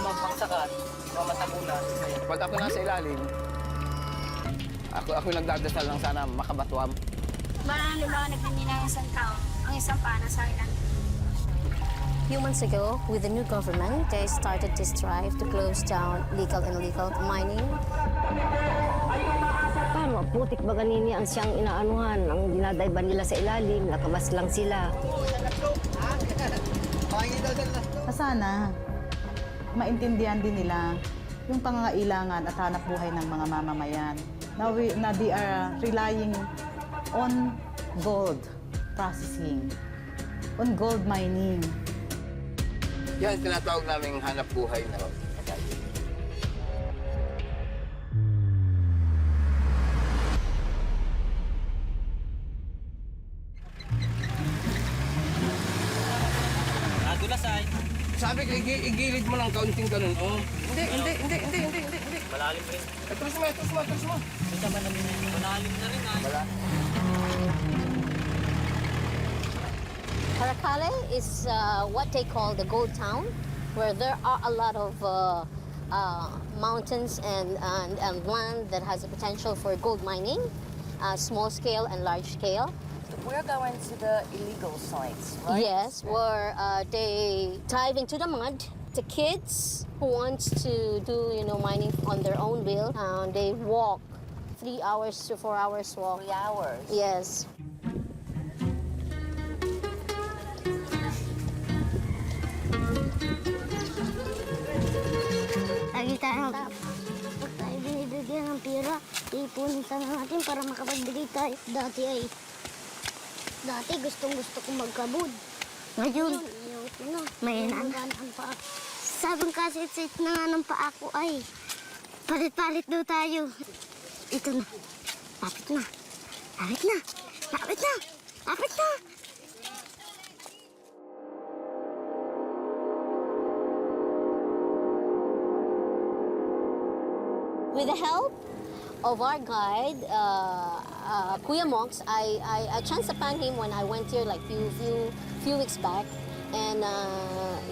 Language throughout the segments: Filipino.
mabaksakan, mamatabunan. Pag ako nasa ilalim, ako nagdadasal lang sana makabatwam. Marami ba nagninila ng isang tao? Ang isang pana sa ilan? Few months ago, with the new government, they started to strive to close down legal and illegal mining. Paano? Putik ba ganini ang siyang inaanuhan, ang dinadayban nila sa ilalim, nakabas lang sila. Sana maintindihan din nila yung pangangailangan at hanap buhay ng mga mamamayan. Na they are relying on gold processing, on gold mining. Yan, tinatawag naming hanap buhay na ron. Nadulas ay. Sabi ko, igilid mo lang kaunting ganun. Oh. Hindi. Malalim rin. Atras mo. Ito ba namin malalim na rin ay. Wala. Paracale is what they call the gold town, where there are a lot of mountains and land that has the potential for gold mining, small scale and large scale. We're going to the illegal sites, right? Yes, where they dive into the mud. The kids who wants to do mining on their own will, they walk 3 hours to 4 hours walk. 3 hours. Yes. Lagi tayo. Pag tayo binibigyan ng pera, ipunin sana natin para makapagbigay tayo. Dati gustong-gusto ko magkabud. Ngayon, may nanganang pa ako. Sabang kasit-sit na nga ng pa ako ay palit-palit daw tayo. Ito na. Lapit na. With the help of our guide, Kuya Mox, I chanced upon him when I went here like few weeks back, and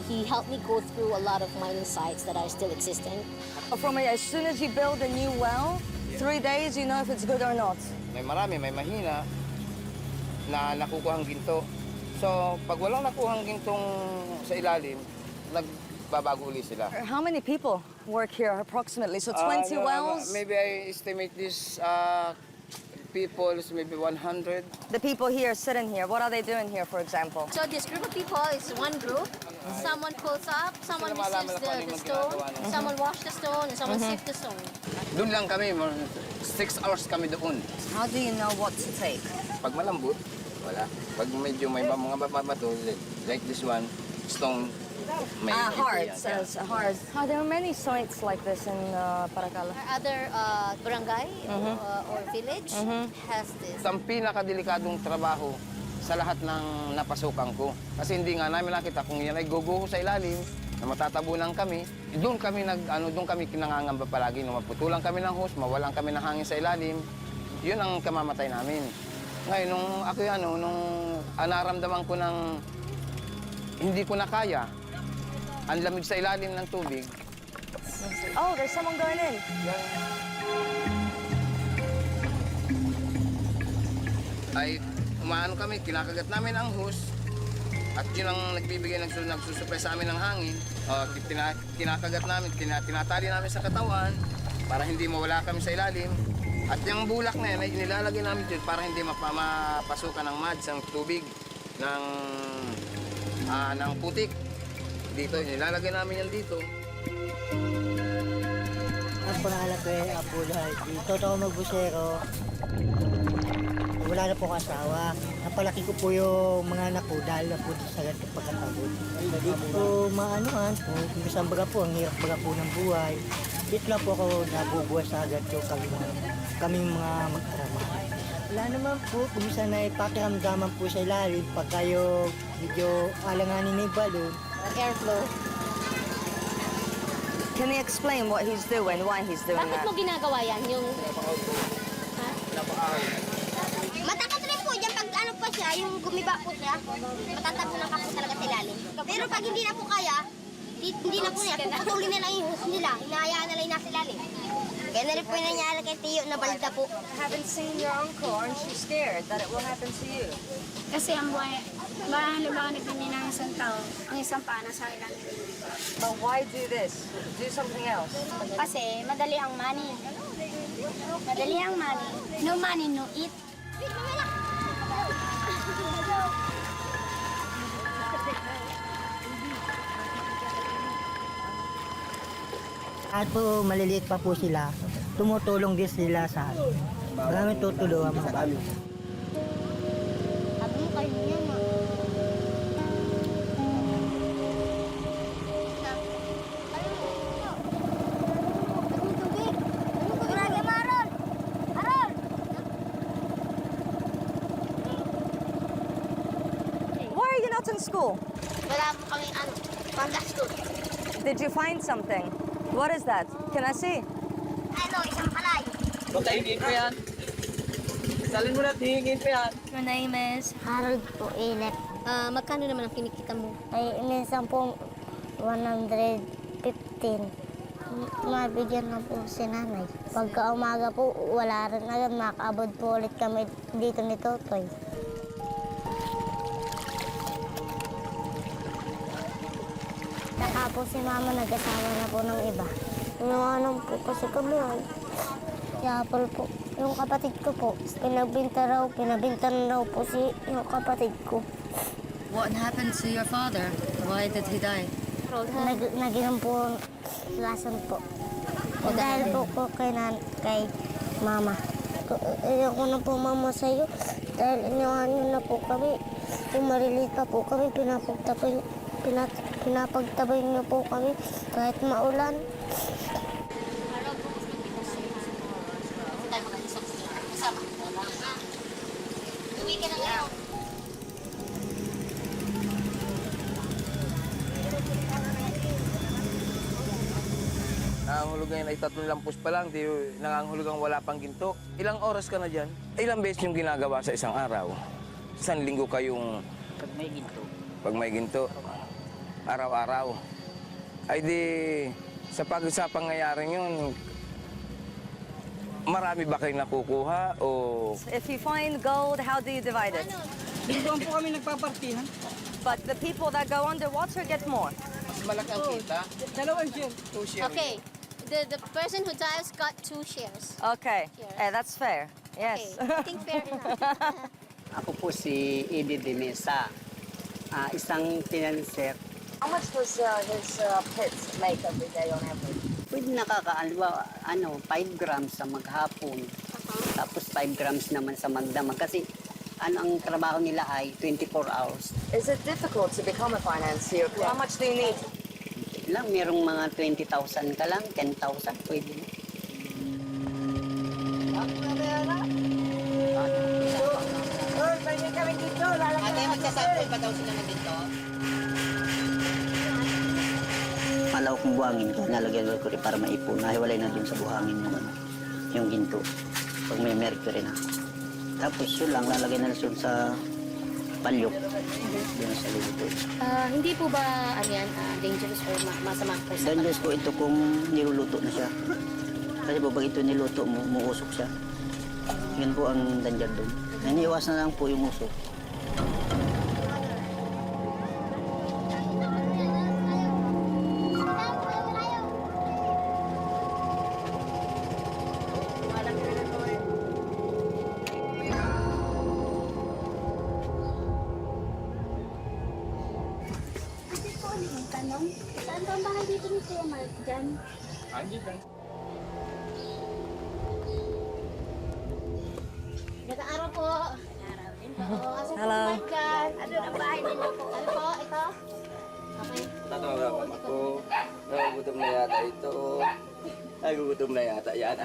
he helped me go through a lot of mining sites that are still existing. As soon as you build a new well, 3 days, you know if it's good or not. May marami, may mahina na nakukuhang ginto. So, pag walang nakuhang gintong sa ilalim, nagbabago ulit sila. How many people work here approximately? So 20 wells? Maybe I estimate this people is maybe 100. The people here sitting here, what are they doing here, for example? So this group of people is one group. Someone pulls up, someone receives the stone, someone wash the stone, and someone sift the stone. Doon lang kami, 6 hours kami doon. How do you know what to take? Pag malambot, wala. Pag medyo may mga bato, like this one, stone, may Hard, yan. says hard. Are there many sites like this in Paracale? Other barangay or village has this. Ang pinakadelikadong trabaho sa lahat ng napasukan ko. Kasi hindi nga namin nakita kung yan ay guguho sa ilalim, na matatabunan kami. Doon kami kinangangamba palagi na maputulan kami ng hose, mawalan kami ng hangin sa ilalim. Yun ang kamamatay namin. Ngayon, nung naramdaman ko ng hindi ko na kaya, ang lamig sa ilalim ng tubig. Oh, there's someone going in. Ay, umaano kami, kinakagat namin ang hose. At yun ang nagbibigay, nagsusupply sa amin ng hangin. Kinakagat namin, tinatali namin sa katawan para hindi mawala kami sa ilalim. At yung bulak na yan, ay nilalagay namin dito para hindi mapasukan ng mud, ng tubig, ng putik. Dito, nilalagay namin yan dito. Ang pangalan ko ay Apulay. Dito ako magbusero. Wala na po asawa. Napalaki ko po yung mga anak ko dahil na po sa ganitong pagkatapos. Hindi ko maanuhan po. Minsan baga po, ang hirap baga po ng buhay. Dito lang po ako nabubuhay sa ganito kaming mga mag-arama. Wala naman po, kumisan na ipakiramdaman po sa ilalim pag kayo medyo alanganin na yung balon. Airflow. Can he explain what he's doing, why he's doing Bakit that? mo ginagawa yan? Matakot rin po dyan pag ano pa siya, yung gumiba po siya, matatabunan ka po talaga sa ilalim. Pero pag hindi na po kaya, Hindi na po niya. Puputulin na lang yung hose nila. Hinahayaan na lang yung nasa ilalim. Kaya na rin po yung nangyari kay Tiyo na balda po. Haven't seen your uncle. Aren't you scared that it will happen to you? Kasi ang buhay, halimbawa nagpindi ng isang tao, ang isang paa nasa ilalim. But why do this? Do something else. Kasi madali ang money. Madali ang money. No money, no eat. At po maliliit pa po sila, tumutulong din sila sa amin. Maraming tutulungan mga kami. Sabi mo kayo niya, ma. Why are you not in school? Wala po kami panggastos. Did you find something? What is that? Can I see? Ano, isang palay. Patahingin ko yan. Salin mo na, hihingin ko yan. Your name is? Harold po, Ilet. Magkano naman ang kinikita mo? Ay, minsan po 115. Mabigyan na po si nanay. Pagka umaga po, wala rin agad. Makaabot po ulit kami dito ni Totoy. Saka po si mama nag-asawa na po ng iba. Inuwanan po kasi kami. Kaya po, yung kapatid ko po, pinabinta na raw po yung kapatid ko. What happened to your father? Why did he die? Naginom po lason po. Dahil po ko kay mama. Ayoko na po mama sa'yo. Dahil iniwan niyo na po kami. Kung maliliit pa po kami, pinapagtabay niyo po kami kahit maulan. Uwi ka na ngayon. Nangangahulugan yun ay 3 lampos pa lang, di nangangahulugan wala pang ginto. Ilang oras ka na dyan? Ilang beses yung ginagawa sa isang araw? Isang linggo kayong Pag may ginto. pag may ginto, araw-araw. Ay di, sa pangyayaring yun, marami ba kayong nakukuha o If you find gold, how do you divide it? Doon po kami nagpapartihan. But the people that go underwater get more. malaki ang kita? Dalawang share. Okay. The person who dies got 2 shares. Okay. Here. That's fair. Okay. Yes. I think fair enough. Ako po si Eddie de Mesa, isang financer. How much does his pits make every day on average? Pwede nakakaalwa, 5 grams sa maghapon. Tapos 5 grams naman sa magdamag. Kasi ang trabaho nila ay 24 hours. Is it difficult to become a financier? How much do you need? Lang, merong mga 20,000 ka lang, 10,000, pwede na. Ate, magsasample pa daw sila na dito. Malaw kong buhangin ko, nalagyan ko rin para maipon. Nahiwalay na dun sa buhangin yung ginto. Pag may mercury na. Tapos yun lang, lalagyan na dun sa palyok. Yun sa luto. Hindi po ba dangerous or masama po sa Dangerous po ito kung niluluto na siya. Kasi po pag ito niluto mo, muusok siya. Yun po ang danger doon. Iniiwas na lang po yung usok. Saan ba ang bahay dito ni Kuya Mark? Diyan? Magandang araw po. Magandang din po. Asan po Hello. ba dyan? Ano ang bahay ninyo po? Ano po? Ito? Okay. Tatawag ako. Nagugutom na yata ito. Nagugutom na yata yan.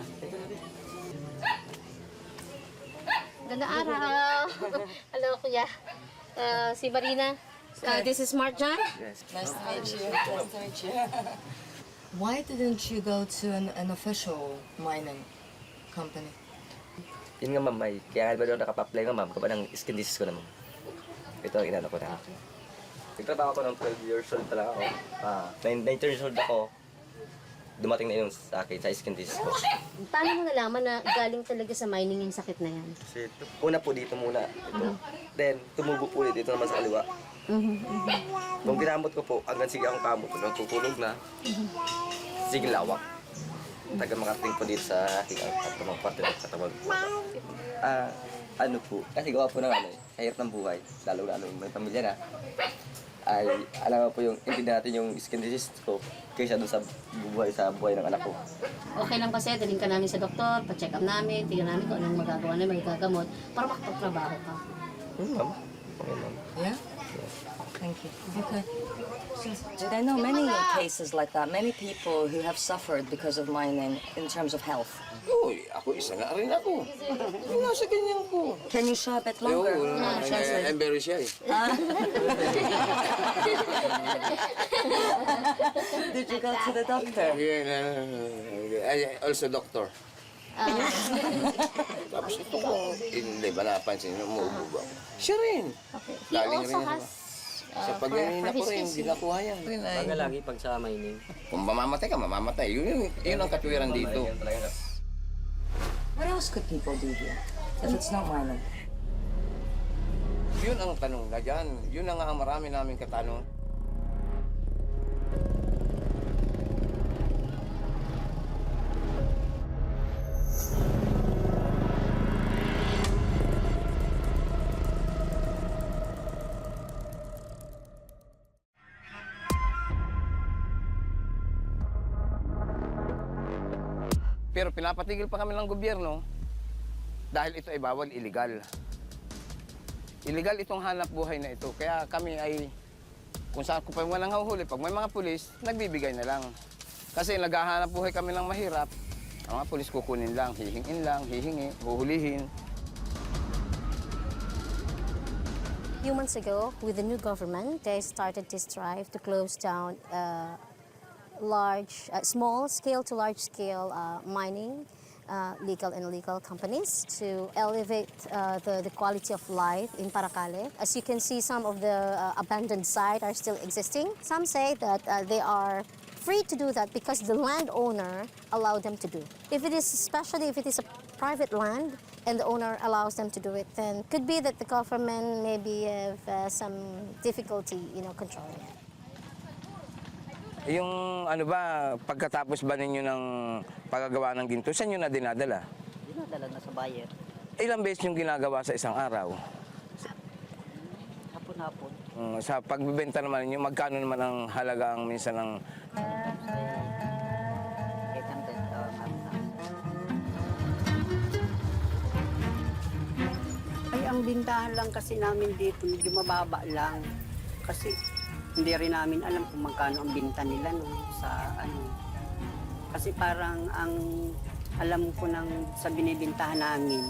Magandang araw. Hello, Kuya. Si Marina. This is Mark John. Yes. Nice to meet you. Nice to meet you. Why didn't you go to an official mining company? Yun nga ma'am, kaya nga ba doon nakapa-apply nga ma'am, kapag ng skin disease ko naman. Ito ang inano ko na. Nagtrabaho ko ng 12 years old pa lang ako. 9 years old ako. Dumating na yun sa akin, sa skin disease ko. Paano mo nalaman na galing talaga sa mining yung sakit na yan? Kasi una po dito muna. Ito. Then, tumubo po ulit dito naman sa kaliwa. Nung ginamot ko po, hanggang sige akong kamot. Hanggang tutulog na. Sige lawak. Taga makarating po dito sa aking katamang parte ng katawan po. Ano po, kasi gawa po ng kahirap ng buhay. Lalo-lalo may pamilya na. Ay, alam mo po yung, hindi natin yung skin disease ko kaysa doon sa buhay ng anak ko. Okay lang kasi, dalhin ka namin sa doktor, pa-check up namin, tingnan namin kung anong magagawa na may gagamot para makapagtrabaho ka. Ma'am. Okay, ma'am. Yeah? Thank you. Okay. Did I know many cases like that? Many people who have suffered because of mining in terms of health. Uy, ako isa nga rin ako. Nasa ganyan ko. Can you show a bit longer? I'm very shy. Did you go to the doctor? Also doctor. Tapos ito ko, hindi ba napansin, umuubo ba ako? Siya rin. He also has Sa pagganina ko rin, hindi nakuha yan. Baga lagi pag sa mining. Kung mamamatay ka, mamamatay. Yun ang katwiran dito. What else could people do here if it's not mining? Yun ang tanong na dyan. Yun ang marami namin katanong. Pero pinapatigil pa kami ng gobyerno dahil ito ay bawal, illegal. Illegal itong hanap buhay na ito. Kaya kami ay, kung saan kung walang hauhuli, pag may mga pulis, nagbibigay na lang. Kasi naghahanap buhay kami ng mahirap, ang mga pulis kukunin lang, hihingin lang, hihingi, huhulihin. few months ago, with the new government, they started to strive to close down small scale to large scale mining, legal and illegal companies to elevate the quality of life in Paracale. As you can see, some of the abandoned sites are still existing. Some say that they are free to do that because the landowner allowed them to do. Especially if it is a private land and the owner allows them to do it, then could be that the government maybe have some difficulty, controlling it. Yung pagkatapos ba ninyo ng paggagawa ng ginto, saan nyo na dinadala? Dinadala na sa buyer. Ilang beses yung ginagawa sa isang araw? Hapon-hapon. Sa pagbibenta naman ninyo, magkano naman ang halaga ang minsan ng... Ay, ang bintahan lang kasi namin dito, medyo mababa lang. Kasi hindi rin namin alam kung magkano ang binta nila sa ano. Kasi parang ang alam ko sa binibintahan namin,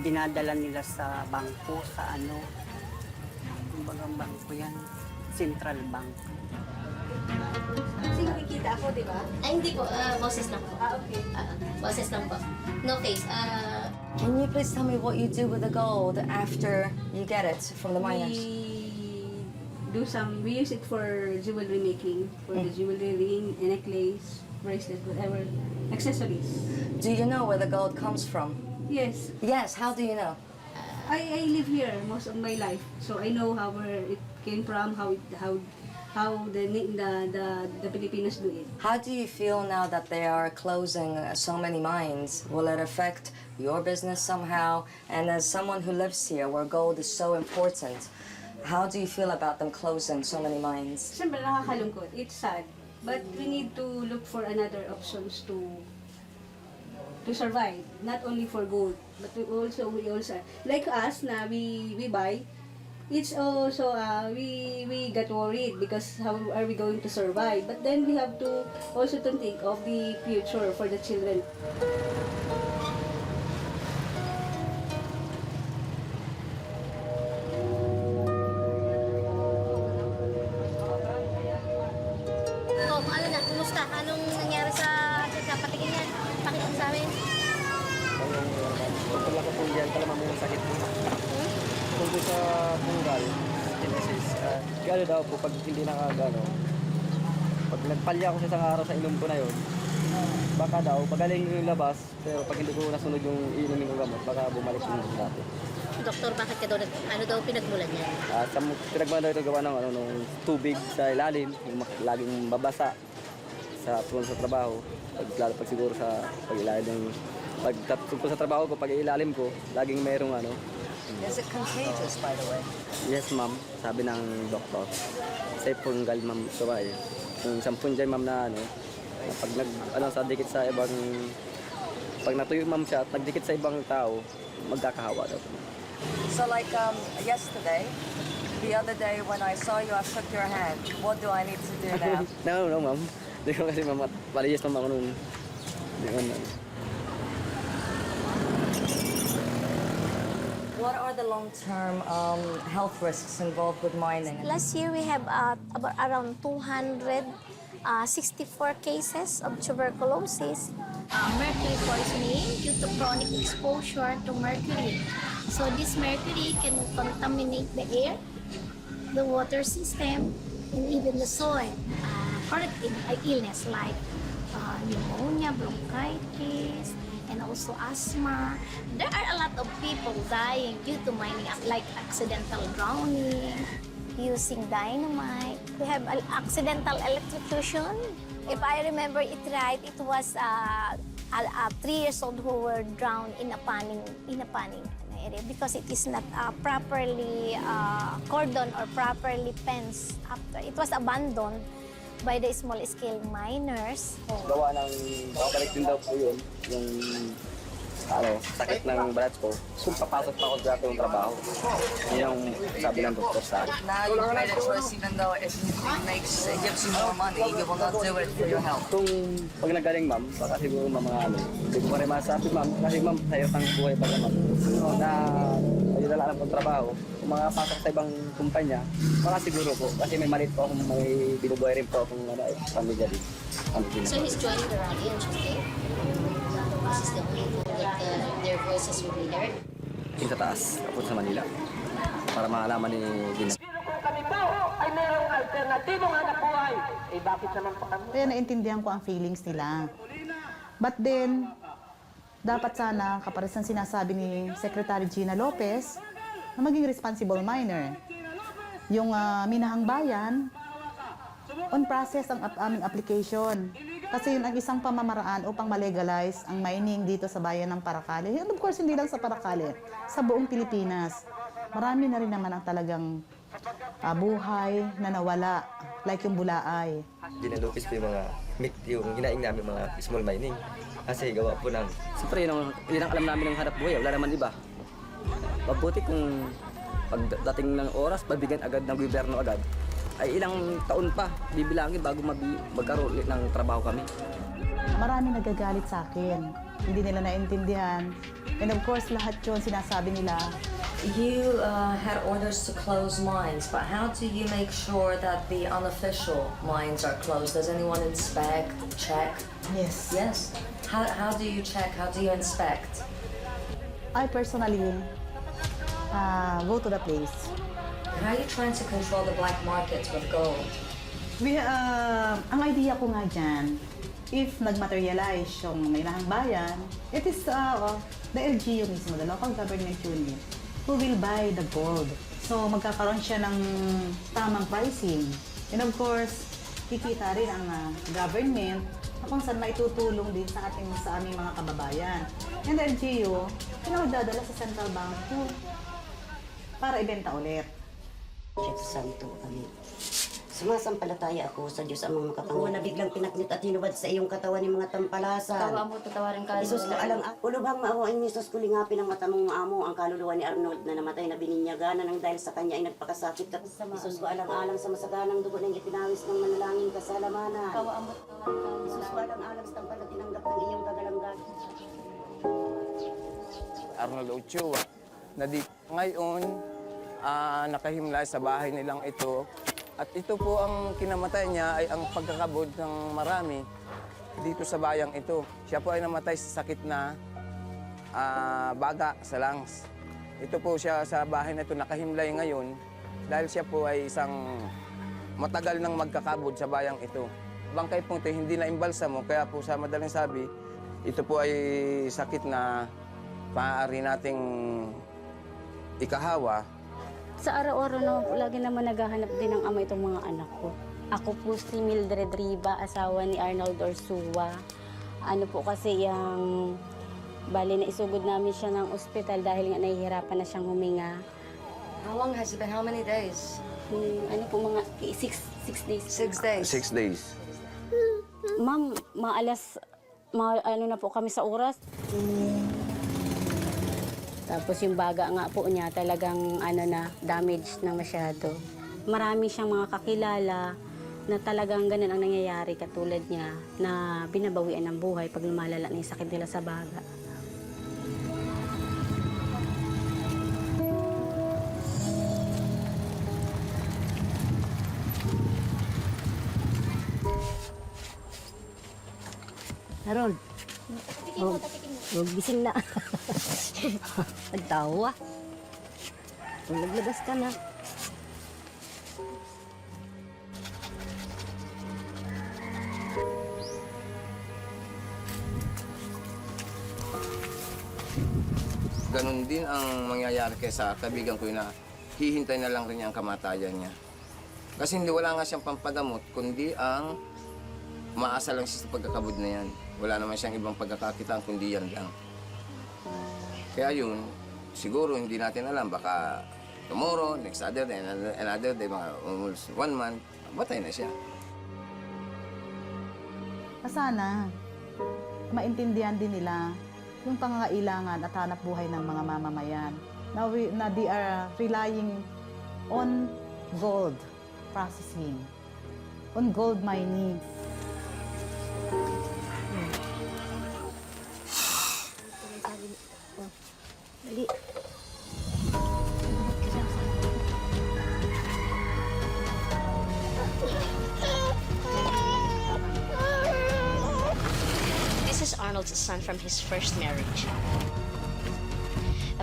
dinadala nila sa bangko, sa ano. Kumbagang bangko yan, Central Bank. Kasi nakikita ako, di ba? Ay, hindi po. Boses lang po. Okay. Boses lang po. No face. Can you please tell me what you do with the gold after you get it from the miners? We use it for jewelry making, for the jewelry ring, necklace, bracelet, whatever, accessories. Do you know where the gold comes from? Yes. Yes, how do you know? I live here most of my life, so I know where it came from, how the Filipinos do it. How do you feel now that they are closing so many mines? Will it affect your business somehow? And as someone who lives here, where gold is so important, how do you feel about them closing so many mines? Siyempre nakakalungkot. It's sad. But we need to look for another options to survive. Not only for gold, but we also like us na we buy. It's also we got worried because how are we going to survive? But then we have to also to think of the future for the children. Kumusta? Anong nangyari sa patingin yan? Pakita mo sa amin. Wala ko po yan, pala mamaya sakit po. Tungkol sa punggal, skin disease, ano daw po, pag hindi nakagano, pag nagpalya ako sa isang araw sa inom ko na yun, baka daw, pagaling yung labas, pero pag hindi ko nasunod yung inumin ko gamot, baka bumalik yung dati. Doktor, bakit ka daw, ano daw pinagmulan niya? Sa pinagmana daw ito gawa ng nung tubig sa ilalim, yung laging babasa sa trabaho, lalo pag siguro sa pag-ilalim, tungkol sa trabaho ko, pag-ilalim ko, laging merong ano. Is it contagious, by the way? Yes, ma'am. Sabi ng doktor. Safe fungal, ma'am. So, yung isang punjay, ma'am, na ano, na pag sa dikit sa ibang, pag natuyo, ma'am, siya at nagdikit sa ibang tao, magkakahawa daw. So like yesterday, the other day when I saw you, I shook your hand. What do I need to do now? No, ma'am. Hindi ko kasi, ma'am, paliyas, ma'am, ako nun. What are the long-term health risks involved with mining? Last year, we have about around 264 cases of tuberculosis. Mercury poisoning due to chronic exposure to mercury. So this mercury can contaminate the air, the water system, and even the soil. Chronic illness like pneumonia, bronchitis, and also asthma. There are a lot of people dying due to mining, like accidental drowning, using dynamite. We have accidental electrocution. If I remember it right, it was 3 years old who were drowned in a panning area because it is not properly cordoned or properly fenced. After it was abandoned by the small-scale miners. Gawa ng babalik din daw po yun, yung sakit ng balat ko. Kung papasok pa ako dito yung trabaho, yun yung sabi ng doktor sa akin. Now you've made a choice even though it gives you more money, you will not do it for your health. Kung pag nagaling, ma'am, baka siguro mga hindi ko pa rin masabi, ma'am, kasi ma'am, sa'yo ang buhay pa naman. Na ayun na lang ang trabaho. Kung mga pasok sa ibang kumpanya, baka siguro po, kasi may malit po akong may binubuhay rin po akong pamilya din. So he's joining the rally on Tuesday? This is the only time that their voices will be heard? Yung sa taas, kapot sa Manila, para maalaman ni Gina. Kami po ay mayroong alternatibong hanap buhay. Bakit naman pa kami? Kaya naintindihan ko ang feelings nila. But then, dapat sana, kapares ng sinasabi ni Secretary Gina Lopez, na maging responsible miner. Yung Minahang Bayan, on process ang aming application. Kasi yun ang isang pamamaraan upang malegalize ang mining dito sa bayan ng Paracale. And of course, hindi lang sa Paracale, sa buong Pilipinas. Marami na rin naman ang talagang buhay na nawala, like yung Bulaay. Dinalupis ko yung hinaing namin mga small mining. Kasi gawa po ng... Siyempre, yun ang alam namin ng hanap buhay. Wala naman iba. Mabuti kung pagdating ng oras, pabigyan agad ng gobyerno agad, ay ilang taon pa bibilangin bago magkaroon ng trabaho kami. Marami nagagalit sa akin. Hindi nila naintindihan. And of course, lahat yun sinasabi nila. You had orders to close mines, but how do you make sure that the unofficial mines are closed? Does anyone inspect, check? Yes. Yes. How do you check? How do you inspect? I personally go to the place. How are you trying to control the black markets with gold? Ang idea ko nga dyan, if nag-materialize yung Minahang Bayan, it is the LGU mismo, the local government unit, who will buy the gold. So magkakaroon siya ng tamang pricing. And of course, kikita rin ang government na kung saan maitutulong din sa aming mga kababayan. And the LGU, pinagdadala sa central bank para ibenta ulit. Espiritu Santo, Amen. Sumasampalataya ako sa Diyos amang makapangyarihan. Ako na biglang pinaknit at hinubad sa iyong katawan ng mga tampalasan. Tawa mo, tatawarin ka. Isus na alang ulubhang maawain ni Isus kulingapin ang mata mong amo ang kaluluwa ni Arnold na namatay na bininyaganan ng dahil sa kanya ay nagpakasakit ka. Isus ko alang-alang sa masaganang dugo ng itinawis ng manalangin kasalamanan. Isus ko alang-alang sa tampal na tinanggap ng iyong kagalanggan. Arnold Ochoa, na ngayon nakahimlay sa bahay nilang ito. At ito po ang kinamatay niya ay ang pagkakabod ng marami dito sa bayang ito. Siya po ay namatay sa sakit na baga sa lungs. Ito po siya sa bahay na ito nakahimlay ngayon dahil siya po ay isang matagal nang magkakabod sa bayang ito. Bangkay po ito hindi na imbalsa mo, kaya po sa madaling sabi, ito po ay sakit na maaari nating ikahawa. Sa araw-araw na lagi naman naghahanap din ng ama itong mga anak ko. Ako po si Mildred Riba, asawa ni Arnold Orsua. Ano po kasi yung bali na isugod namin siya ng ospital dahil nga nahihirapan na siyang huminga. How long has it been? How many days? Ano po mga 6 days. 6 days? 6 days. Ma'am, ano na po kami sa oras. Tapos yung baga nga po niya talagang damage na masyado. Marami siyang mga kakilala na talagang ganun ang nangyayari katulad niya na binabawian ng buhay pag lumalala na yung sakit nila sa baga. Harold. Huwag gising na. Nagtawa. Kung naglabas ka na. Ganon din ang mangyayari kay sa kaibigan ko na hihintay na lang rin niya ang kamatayan niya. Kasi wala nga siyang pampagamot, kundi ang maasa lang siya sa pagkakabod na yan. Wala naman siyang ibang pagkakakitaan, kundi yan lang. Kaya yun, siguro hindi natin alam, baka tomorrow, next other day, another day, mga almost 1 month, batay na siya. Sana, maintindihan din nila yung pangangailangan at hanap buhay ng mga mamamayan na they are relying on gold processing, on gold mining. Dali. This is Arnold's son from his first marriage.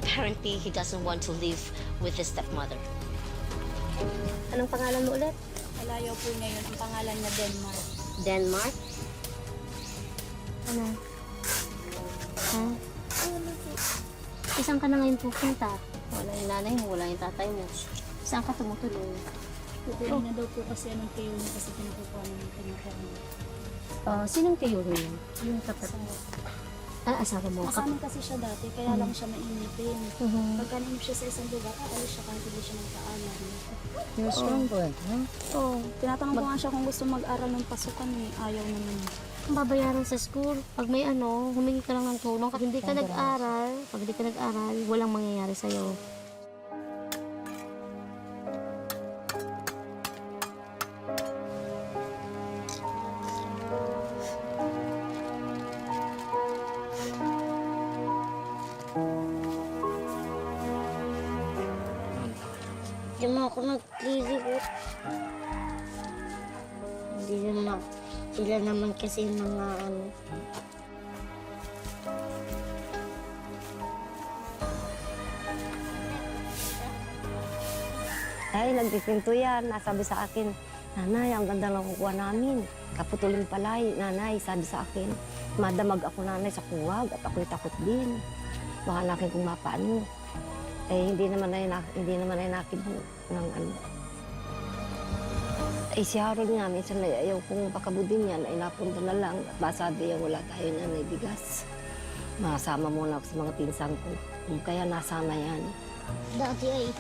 Apparently, he doesn't want to live with his stepmother. Anong pangalan mo ulit? Malayo po ngayon. Ang pangalan niya Denmark. Denmark? Ano? Ha? Saan ka na ngayon pupunta? Wala yung nanay mo, wala yung tatay mo. Saan ka tumutuloy? Tutuloy na daw po kasi anong kayo niya kasi pinakukuha ng kanyang Sinong kayo rin? Yung tapat. Asawa mo? Kasama kasi siya dati, kaya lang siya mainitin. Pagka nainip siya sa isang lugar, aalis siya kahit hindi siya magpaalam. You're strong boy, huh? Oo, tinatanong ko nga siya kung gusto mag-aral ng pasukan eh. Ayaw naman. Ang babayaran sa school, pag may humingi ka lang ng tulong. Pag hindi ka nag-aral, walang mangyayari sa'yo. Hindi mo ako nagliligot. Hindi naman. Sila naman kasi mga Dahil nagpipinto yan, nasabi sa akin, Nanay, ang ganda ng kukuha namin. Kaputulin palay, Nanay, sabi sa akin. Madamag ako, Nanay, sa kuwag at ako'y takot din. Baka nakin kung mapaano. Hindi naman ay nakin ng ano. Si Harold nga, minsan na ayaw kong pakabudin yan, ay napunta na lang. Basabi yan, wala tayo na may bigas. Masama muna ako sa mga pinsan ko. Kaya nasama yan. Dati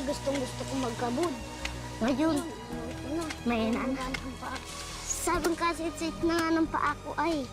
gustong-gusto kong magkabud. Ngayon, may na. Sabang kasi na nga ng paa ko ay.